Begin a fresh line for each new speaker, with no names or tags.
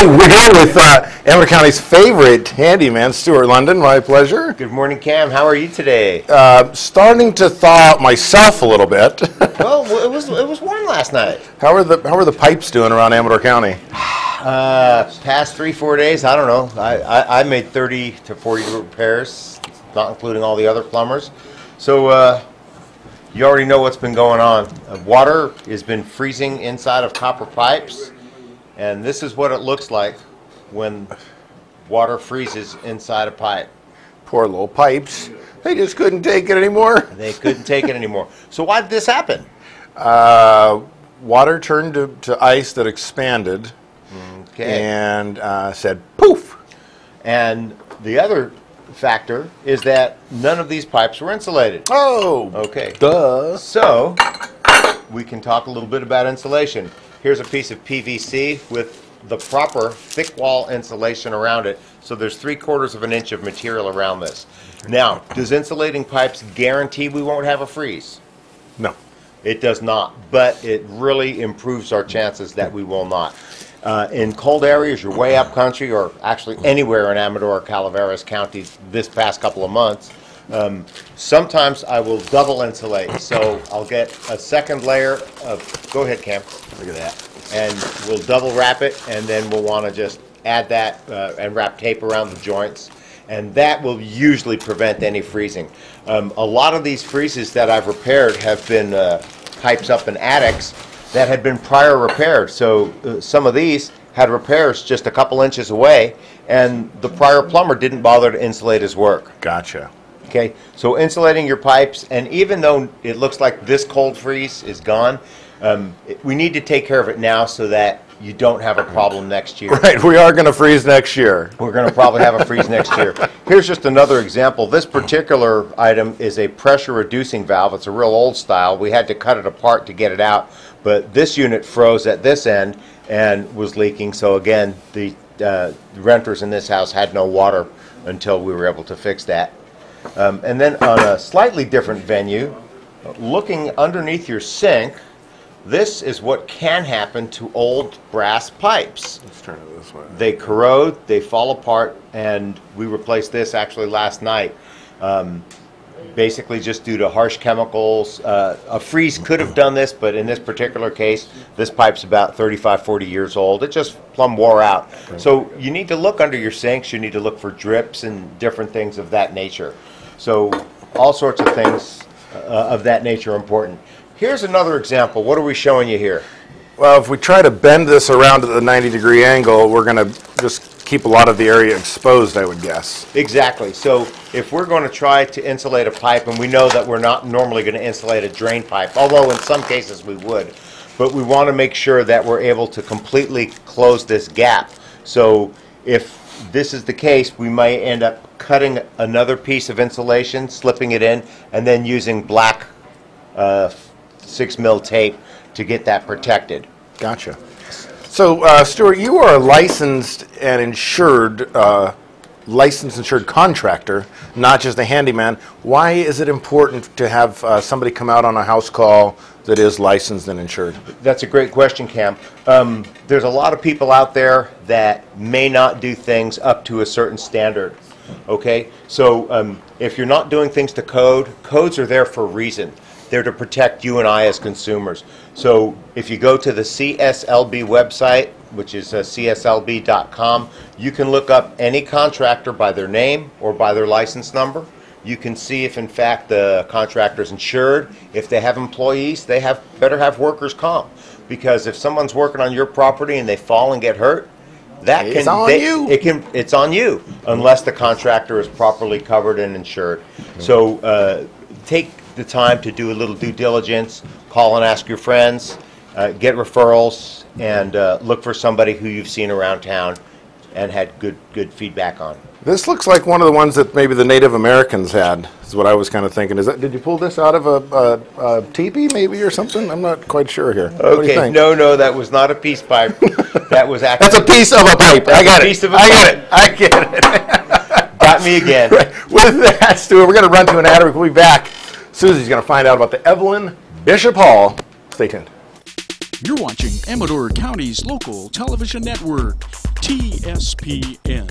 We're here with Amador County's favorite handyman, Stuart London. My pleasure.
Good morning, Cam. How are you today?
Starting to thaw out myself a little bit.
Well, it was warm last night.
How are the pipes doing around Amador County?
Past 3-4 days, I don't know. I made 30 to 40 repairs, not including all the other plumbers. So you already know what's been going on. Water has been freezing inside of copper pipes. And this is what it looks like when water freezes inside a pipe.
Poor little pipes. They just couldn't take it anymore.
They couldn't take it anymore. So why did this happen?
Water turned to ice that expanded and said poof.
And the other factor is that none of these pipes were insulated.
Oh,
okay.
Duh.
So we can talk a little bit about insulation. Here's a piece of PVC with the proper thick wall insulation around it. So there's 3/4 of an inch of material around this. Now, does insulating pipes guarantee we won't have a freeze?
No.
It does not, but it really improves our chances that we will not. In cold areas, you're way up country, or actually anywhere in Amador or Calaveras counties this past couple of months, sometimes I will double insulate. So I'll get a second layer of, go ahead, Cam. Look at that. And we'll double wrap it, and then we'll want to just add that and wrap tape around the joints. And that will usually prevent any freezing. A lot of these freezes that I've repaired have been pipes up in attics that had been prior repaired. So some of these had repairs just a couple inches away, and the prior plumber didn't bother to insulate his work.
Gotcha.
Okay, so insulating your pipes, and even though it looks like this cold freeze is gone, we need to take care of it now so that you don't have a problem next year.
Right, we are going to freeze next year.
We're going to probably have a freeze next year. Here's just another example. This particular item is a pressure reducing valve. It's a real old style. We had to cut it apart to get it out, but this unit froze at this end and was leaking. So again, the renters in this house had no water until we were able to fix that. And then on a slightly different venue, looking underneath your sink, this is what can happen to old brass pipes.
Let's turn it this way.
They corrode, they fall apart, and we replaced this actually last night. Basically just due to harsh chemicals. A freeze could have done this, but in this particular case, this pipe's about 35, 40 years old. It just plumb wore out. Okay. So you need to look under your sinks, you need to look for drips and different things of that nature. So all sorts of things of that nature are important. Here's another example. What are we showing you here?
Well, if we try to bend this around at the 90-degree angle, we're going to just keep a lot of the area exposed, I would guess.
Exactly. So if we're going to try to insulate a pipe, and we know that we're not normally going to insulate a drain pipe, although in some cases we would, but we want to make sure that we're able to completely close this gap. So if this is the case, we might end up cutting another piece of insulation, slipping it in, and then using black 6mm tape to get that protected.
Gotcha. So, Stuart, you are a licensed and insured contractor, not just a handyman. Why is it important to have somebody come out on a house call that is licensed and insured?
That's a great question, Cam. There's a lot of people out there that may not do things up to a certain standard. Okay, so if you're not doing things to code, codes are there for a reason. They're to protect you and I as consumers. So if you go to the CSLB website, which is cslb.com, you can look up any contractor by their name or by their license number. You can see if in fact the contractor is insured. If they have employees, they better have workers' comp. Because if someone's working on your property and they fall and get hurt, it's on you unless the contractor is properly covered and insured. So take the time to do a little due diligence, call and ask your friends, get referrals, and look for somebody who you've seen around town and had good feedback on.
This looks like one of the ones that maybe the Native Americans had, is what I was kind of thinking. Did you pull this out of a teepee maybe or something? I'm not quite sure here.
Okay, what do you think? No, that was not a peace pipe. That was actually...
That's a piece of a pipe. I got it. I get it.
Got me again.
Right. With that, Stuart, we're going to run to an ad. We'll be back. Susie's going to find out about the Evelyn Bishop Hall. Stay tuned.
You're watching Amador County's local television network, TSPN.